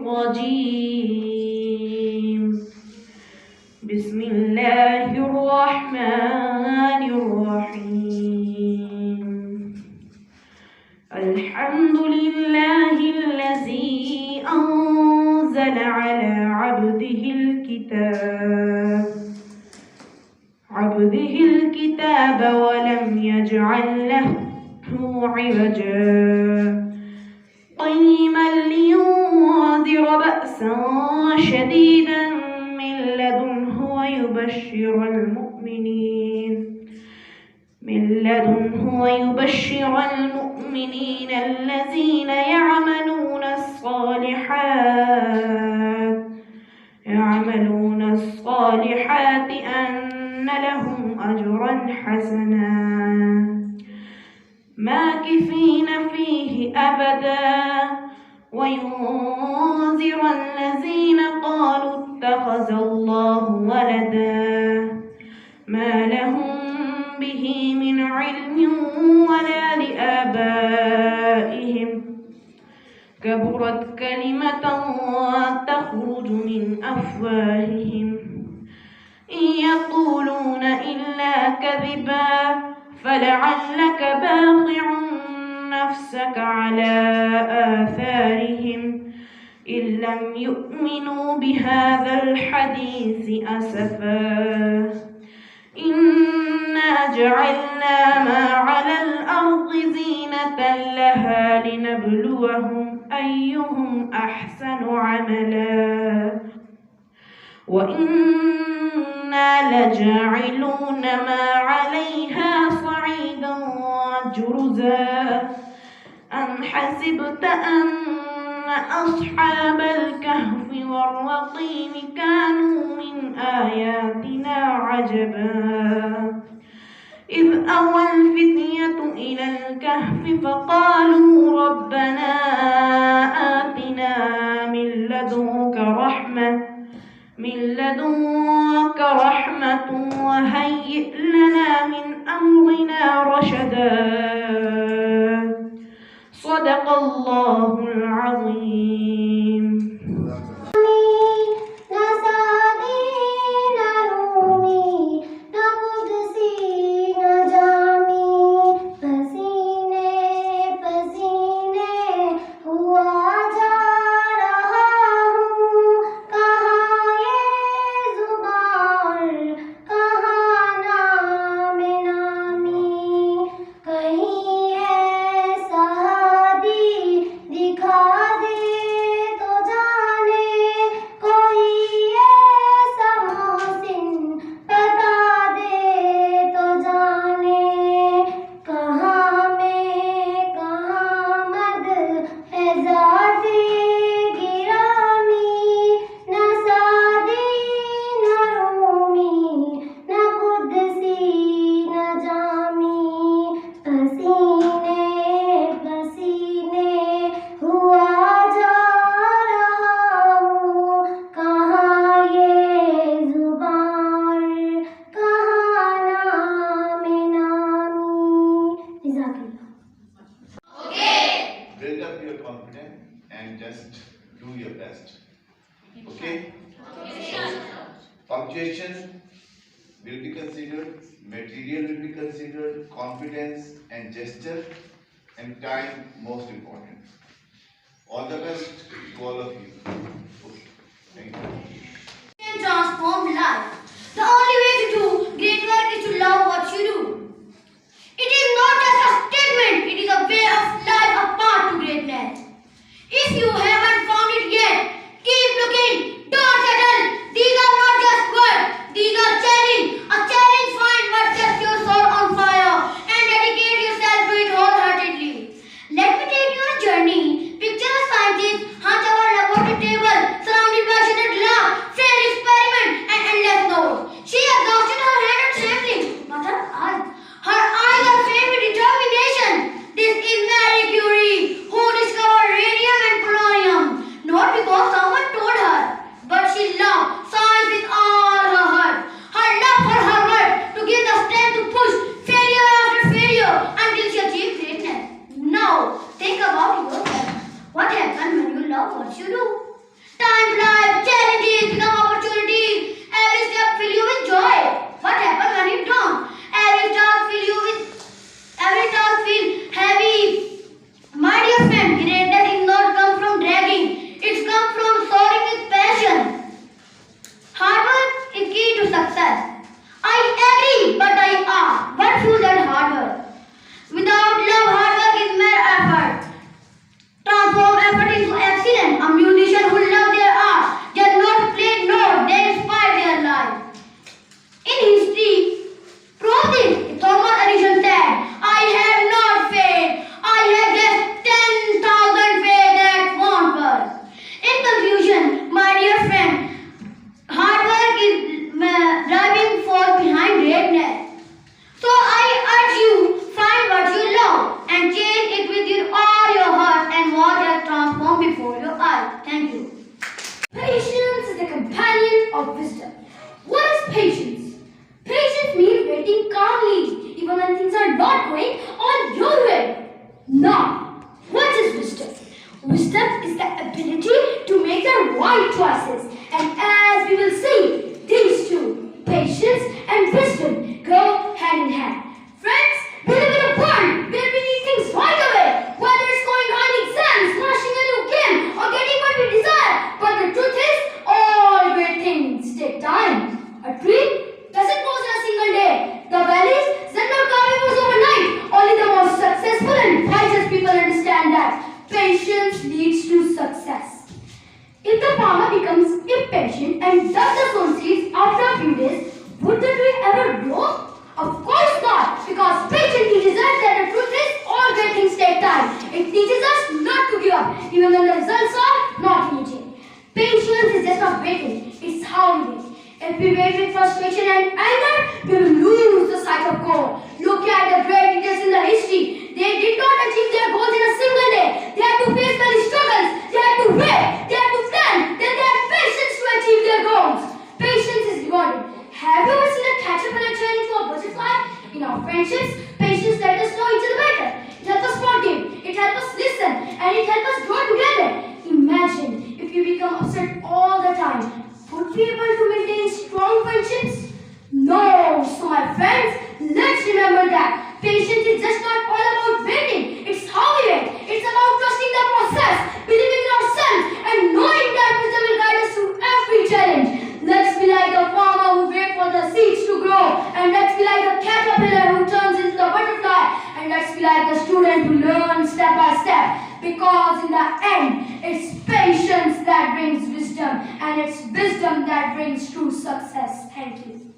الرجيم بسم الله الرحمن الرحيم الحمد لله الذي أنزل على عبده الكتاب ولم يجعل له عوجا قيما لينذر بأسا شديدا من لدنه ويبشر المؤمنين الذين يعملون الصالحات أن لهم أجرا حسنا ماكثين فيه أبدا وينذر الذين قالوا اتخذ الله ولدا ما لهم به من علم ولا لآبائهم كبرت كلمة تخرج من أفواههم إن يقولون إلا كذبا فلعلك باخع نفسك على آثارهم إن لم يؤمنوا بهذا الحديث أسفا إنا جعلنا ما على الأرض زينة لها لنبلوهم أيهم أحسن عملا وإنا لجاعلون ما عليها صعيدا جرزا أم حسبت أن أصحاب الكهف والرقيم كانوا من آياتنا عجبا إذ أوى الفتية إلى الكهف فقالوا ربنا آتنا من لدنك رحمة وهيئ لنا من أمرنا رشدا صدق الله العظيم Build up your confidence and just do your best. Okay? So, punctuation will be considered, material will be considered, confidence and gesture, and time most important. All the best to all of you. Okay. Thank you. Can transform life. The only way to do great work is to love what you do. It is not just a statement, it is a way of life, a path to greatness. If you haven't found it yet, keep looking, don't settle. These are not just words, these are challenge. A challenge find what sets your soul on fire and dedicate yourself to it wholeheartedly. Let me take you on a journey. Picture a scientist hunched over a laboratory table, surrounded by shaded lab, failed experiment and endless knowledge. of wisdom. What is patience? Patience means waiting calmly even when things are not going on your way. Now, what is wisdom? Wisdom is the ability to make the right choices. And as we will see, these two, patience and wisdom, go hand in hand. Friends, we live in a world where we need things right away, whether it's going on exams, smashing a new game, or getting what we desire. But the truth is, all great things take time. A tree doesn't grow in a single day. The valleys does not come overnight. Only the most successful and wisest people understand that patience leads to success. If the farmer becomes impatient and dusts the sown seeds after a few days, would the tree ever grow? Of course not, because patience teaches us that the truth is all great things take time. It teaches us not to give up, even when the results are not immediate. Patience is just not waiting, it's how we wait. If we wait with frustration and anger, we will lose the sight of goal. Look at the great leaders in the history. They did not achieve their goals in a single day. They had to face many struggles. They had to wait. They had to plan. Then they had patience to achieve their goals. Patience is rewarded. Have you ever seen a caterpillar turn into a butterfly? In our friendships, patience lets us know each other better. It helps us forgive. It helps us listen. And it helps us grow together. Imagine if you become upset all the time. Would we be able to maintain strong friendships? No. So my friends, let's remember that patience is just not all about waiting. It's how we wait. It's about trusting the process, believing in ourselves, and knowing that wisdom will guide us through every challenge. Let's be like a farmer who waits for the seeds to grow, and let's be like a caterpillar who turns into the butterfly, and let's be like the student who learns step by step. Because in the end, it's patience that brings wisdom, and it's wisdom that brings true success. Thank you.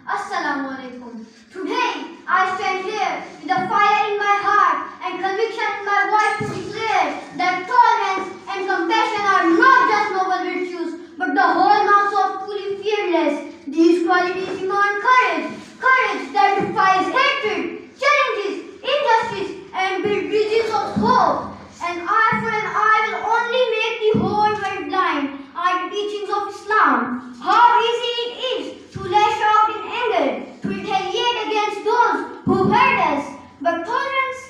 Assalamu alaikum. Today, I stand here with a fire in my heart and conviction in my voice to declare that tolerance and compassion are not just noble virtues, but the hallmarks of truly fearless. These qualities demand courage, courage that defies hatred, challenges injustice, and build bridges of hope. An eye for an eye will only make the whole world blind, are the teachings of Islam. How easy it is to lash out in anger, to retaliate against those who hurt us. But tolerance,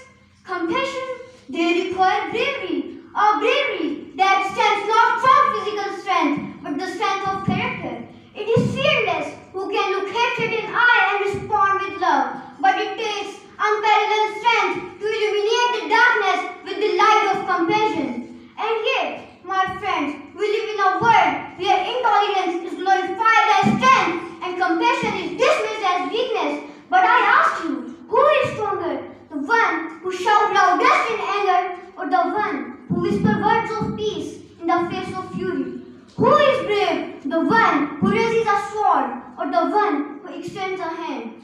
compassion, they require bravery, a bravery that stands not from physical strength, but the strength of character. It is fearless who can look hatred in eye and respond with love, but it takes unparalleled strength to illuminate the darkness with the light of compassion. And yet, my friends, we live in a world where intolerance is glorified as strength and compassion is dismissed as weakness. But I ask you, who is stronger? The one who shouts loudest in anger, or the one who whispers words of peace in the face of fury? Who is brave? The one who raises a sword, or the one who extends a hand?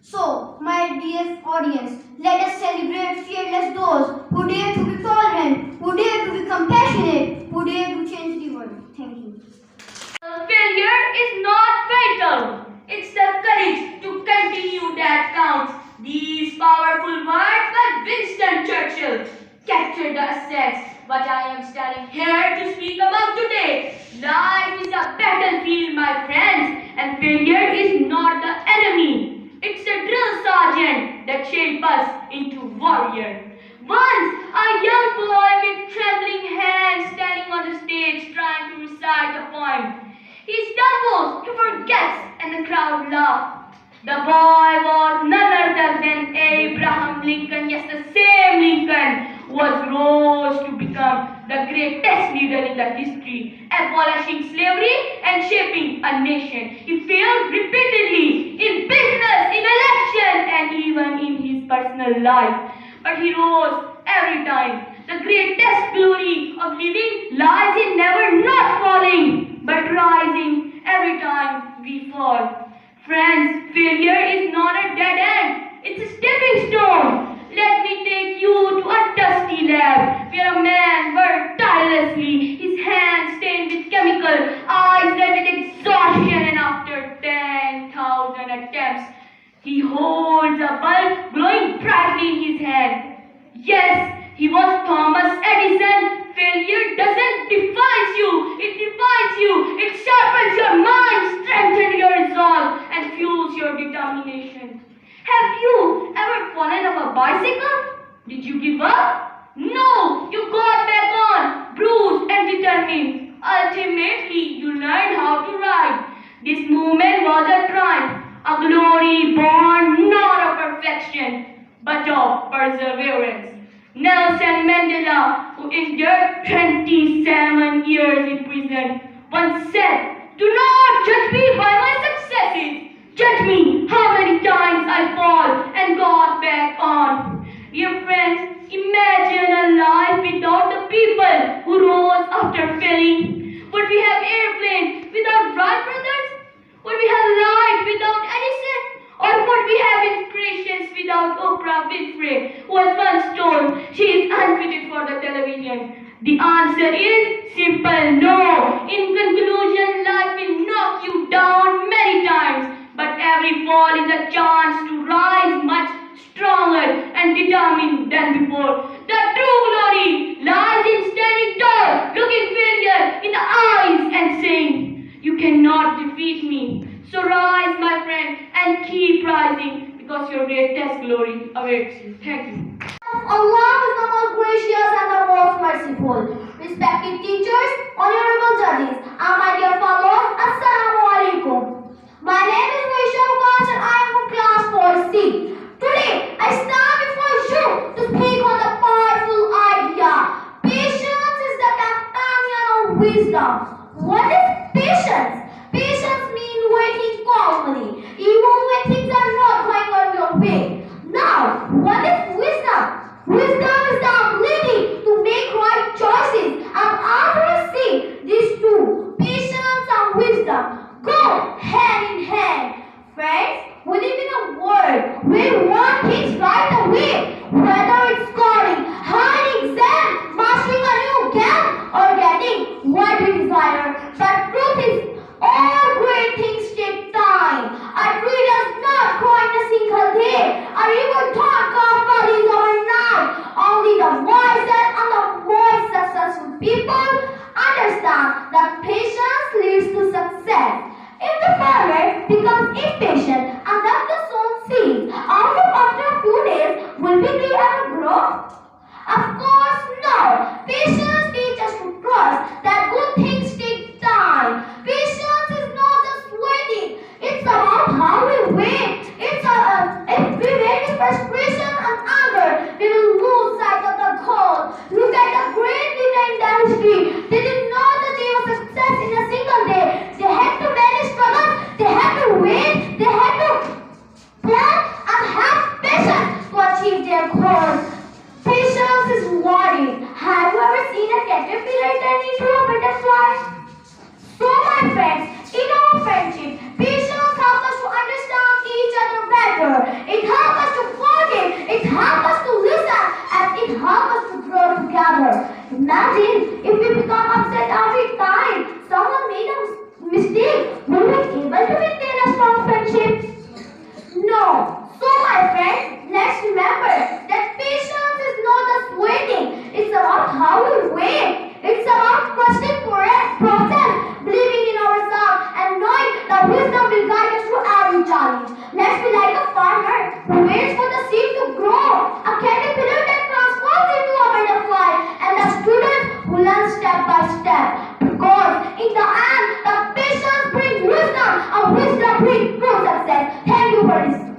So, my dear audience, let us celebrate fearless those who dare to be tolerant, who dare to be compassionate, who dare to change the world. Thank you. Failure is not fatal. It's the courage to continue that counts. These powerful words by Winston Churchill capture the essence what I am standing here to speak about today. Life is a battlefield, my friends, and failure is not the enemy. It's the drill sergeant that shapes us into warrior. Once, a young boy with trembling hands standing on the stage trying to recite a poem. He stumbles, he forgets, and the crowd laughs. The boy was none other than Abraham Lincoln. Yes, the same Lincoln was rose to become the greatest leader in the history, abolishing slavery and shaping a nation. He failed repeatedly in business, in election, and even in his personal life. But he rose every time. The greatest glory of living lies in never not falling, but rising every time we fall. Friends, failure is not a dead end. It's a stepping stone. Let me take you to a dusty lab where a man worked tirelessly, his hands stained with chemical, eyes red with exhaustion, and after 10,000 attempts, he holds a bulb glowing brightly in his hand. Yes, he was Thomas Edison. Failure doesn't define you, it defines you. It 27 years in prison, once said, "Do not judge me by my successes. Judge me how many times I fall and got back on." Dear friends, imagine a life without the people who rose after failing. Would we have airplanes without Wright brothers? Would we have light without Edison? Or would we have inspirations without Oprah Winfrey, who was once told she is unfitted for the television? The answer is simple no. In conclusion, life will knock you down many times, but every fall is a chance to rise much stronger and determined than before. The true glory lies in standing tall, looking failure in the eyes and saying, "You cannot defeat me." So rise, my friend, and keep rising, because your greatest glory awaits you. Thank you. Allah is the most gracious and the most merciful. Respected teachers, honorable judges, and my dear followers, Assalamu alaikum. My name is Vaishnav and I am from class 4C. Today, I stand before you to speak on the powerful idea. Patience is the companion of wisdom. What is patience? Patience means waiting calmly, even when things are not going on your way. Now, what is wisdom? Wisdom is the ability to make right choices. And after we see these two, patience and wisdom, go hand in hand. Friends, we live in a world where we want things right away, whether it's scoring high exam, mastering a new game, or getting what we desire. But truth is, all great things take time. A tree does not grow in a single day. A river don't come valleys overnight. Only the wisest and the most successful people understand that patience leads to success. If the farmer becomes impatient and left the sown seeds, after a few days, will we be ever grow? Of course not. Patience teaches us to trust that good things take time. Patience is not just waiting. It's about how we wait. If we wait in frustration and anger, we will lose sight of the goal. Look at the great leader in the history. They did not achieve success in a single day. They had to manage struggles. They had to wait. They had to plan and have patience to achieve their goals. Patience is worrying. Have you ever seen a caterpillar turn into a butterfly? So my friends, in our friendship, patience helps us to understand each other better. It helps us to forgive. It helps us to listen. And it helps us to grow together. Imagine if we become upset every time someone made a mistake. Will we be able to maintain a strong friendship? No. So my friends, let's remember that patience is not just waiting. It's about how we wait. It's about trusting process, believing in ourselves, and knowing that wisdom will guide us through every challenge. Let's be like a farmer who waits for the seed to grow, a caterpillar that transforms into a butterfly, and a student who learns step by step. Because in the end, the patience brings wisdom, and wisdom brings true success. Thank you for listening.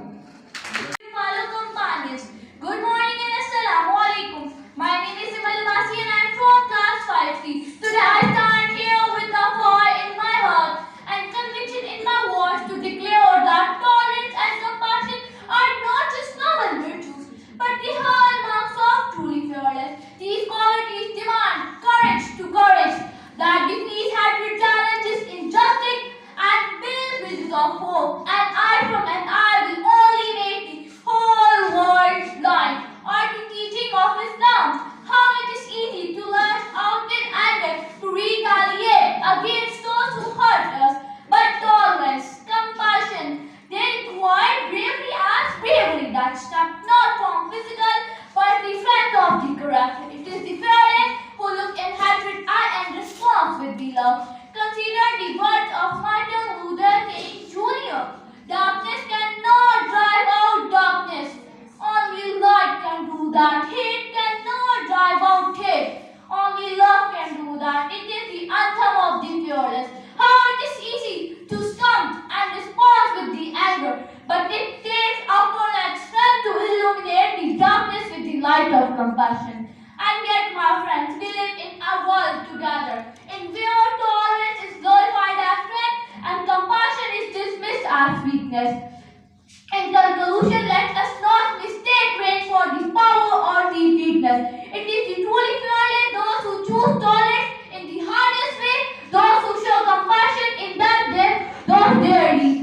Fellow companions, good morning and assalamu alaikum. My name is Masi and I am from class 5C. Today I stand here with a fire in my heart and conviction in my voice to declare that tolerance and compassion are not just noble virtues, but the hallmarks of truly fearless. These qualities demand courage to courage that defeats hatred, challenges injustice, and builds bridges of hope. And eye from an eye will only make the whole world blind. Or the teaching of Islam, how it is easy to lash out in anger, to retaliate against those who hurt us. But tolerance, compassion, they require bravery as bravery that stems not from physical but the strength of the character. It is the fearless who look in hatred eye and responds with the love. Consider the words of Martin Luther King Jr. Darkness cannot drive out darkness. Only light can do that. Hate cannot drive out hate. Only love can do that. It is the anthem of the fearless. How it is easy to stump and respond with the anger, but it takes opponent strength to illuminate the darkness with the light of compassion. And yet, my friends, we live in a world past weakness. In conclusion, let us not mistake grace for the power or the weakness. It is the truly fearless, those who choose tolerance in the hardest way, those who show compassion in that depth, those daily.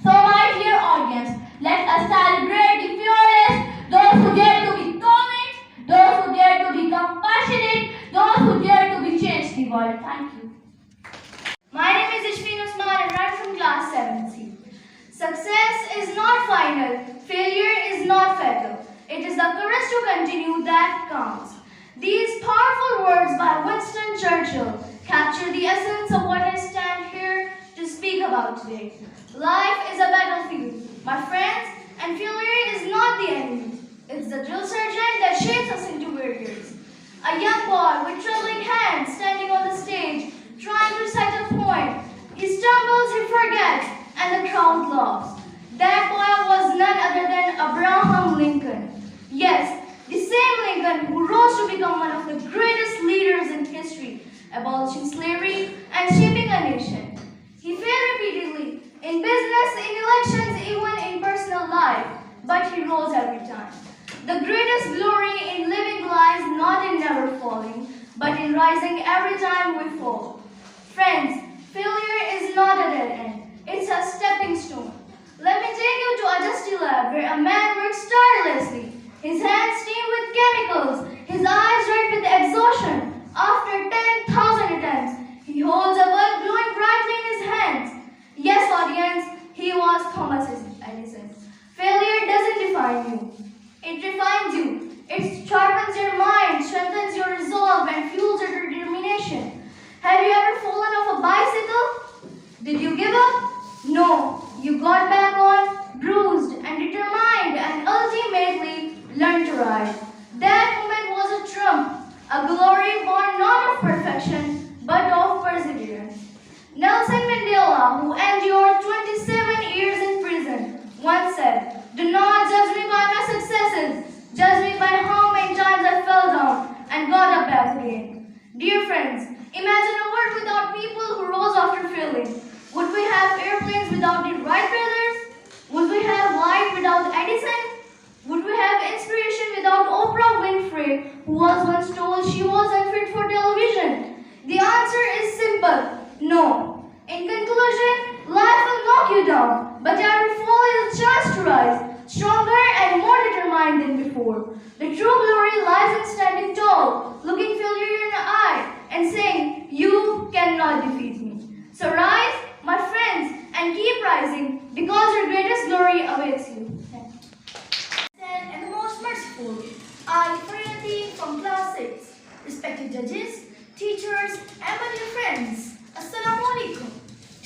So, my dear audience, let us celebrate the fearless, those who dare to be tolerant, those who dare to be compassionate, those who dare to be change the world. Thank you. My name is Ishfeen Usman and I'm from class 7C. Success is not final, failure is not fatal. It is the courage to continue that counts. These powerful words by Winston Churchill capture the essence of what I stand here to speak about today. Life is a battlefield, my friends, and failure is not the enemy. It's the drill sergeant that shapes us into warriors. A young boy with trembling hands standing on the stage, trying to recite a poem. He stumbles, he forgets, and the crowd laughs. That boy was none other than Abraham Lincoln. Yes, the same Lincoln who rose to become one of the greatest leaders in history, abolishing slavery and shaping a nation. He failed repeatedly in business, in elections, even in personal life, but he rose every time. The greatest glory in living lies not in never falling, but in rising every time we fall. Friends, failure is not a dead end. It's a stepping stone. Let me take you to a dusty lab where a man works tirelessly. His hands steam with chemicals, his eyes red with exhaustion. After 10,000 attempts, he holds a bulb glowing brightly in his hands. Yes, audience, he was Thomas Edison. Failure doesn't define you. It refines you. It sharpens your mind, strengthens your resolve, and fuels your determination. Have you ever fallen off a bicycle? Did you give up? No. You got back on, bruised and determined, and ultimately learned to ride. That moment was a triumph, a glory born not of perfection, but of perseverance. Nelson Mandela, who endured 27 years in prison, once said, "Do not judge me by my successes, judge me by how many times I fell down and got up back again." Dear friends, imagine a world without people who rose after failing. Would we have airplanes without the Wright brothers? Would we have light without Edison? Would we have inspiration without Oprah Winfrey, who was once told she was unfit for television? The answer is simple, no. In conclusion, life will knock you down, but every fall is a chance to rise, stronger and more determined than before. The true glory lies in standing tall, looking failure in the eye, and saying, "You cannot defeat me." So rise, my friends, and keep rising, because your greatest glory awaits you. And the most merciful, I, Fariyati from class 6, respected judges, teachers, and my dear friends, Assalamu alaikum.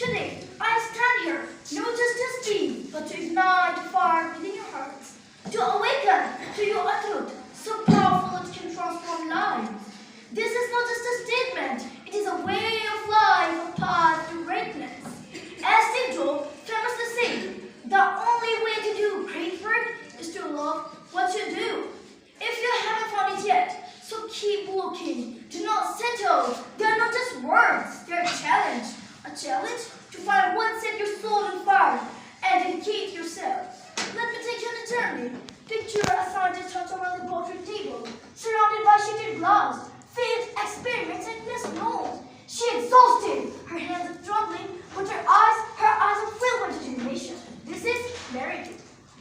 Today, I stand here not just to speak, but to ignite the fire within your hearts, to awaken to your truth, so powerful it can transform lives. This is not just a statement, it is a way of life, a path to greatness. As Steve Jobs famously said, the only way to do great work is to love what you do. If you haven't found it yet, so keep looking. Do not settle. They are not just words, they are a challenge. A challenge to find what set your soul on fire and dedicate yourself. Let me take you on a journey. Picture a scientist on top of the portrait table, surrounded by shaded glass, failed experiments and missed notes. She exhausted, her hands are trembling, but her eyes are filled with determination. This is Mary,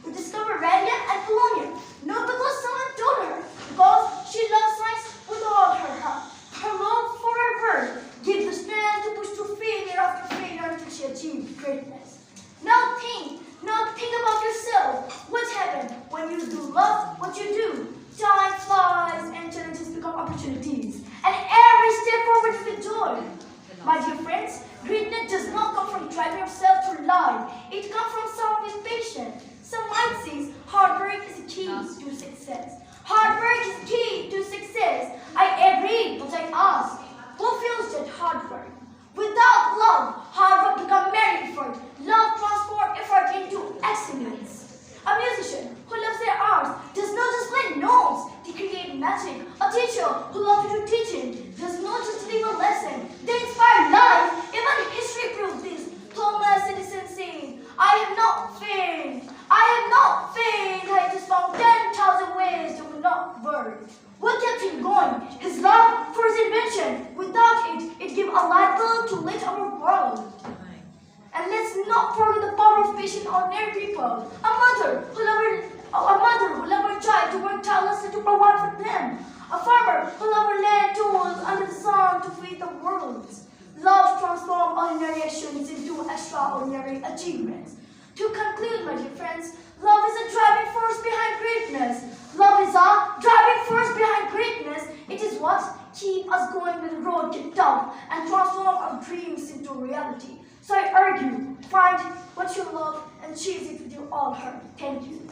who discovered radium and polonium, not because someone told her, because she loved science with all her heart. Her love for her work gave the strength to push through failure after failure until she achieved greatness. Now think about yourself. What happened when you do love what you do? Time flies and challenges become opportunities, and every step forward is with joy. My dear friends, greatness does not come from driving yourself through life. It comes from someone with patience. Some might say hard work is the key to success. Hard work is key to success. I agree, but I ask, who feels that hard work? Without love, hard work becomes mere effort. Love transforms effort not forget the power of patient ordinary people. A mother who loved her child to work tirelessly to provide for them. A farmer who loved her land tools under the sun to feed the world. Love transforms ordinary actions into extraordinary achievements. To conclude, my dear friends, love is a driving force behind greatness. Love is a driving force behind greatness. It is what keeps us going when the road gets tough and transform our dreams into reality. So I urge you, find what you love and chase it with your all heart. Thank you.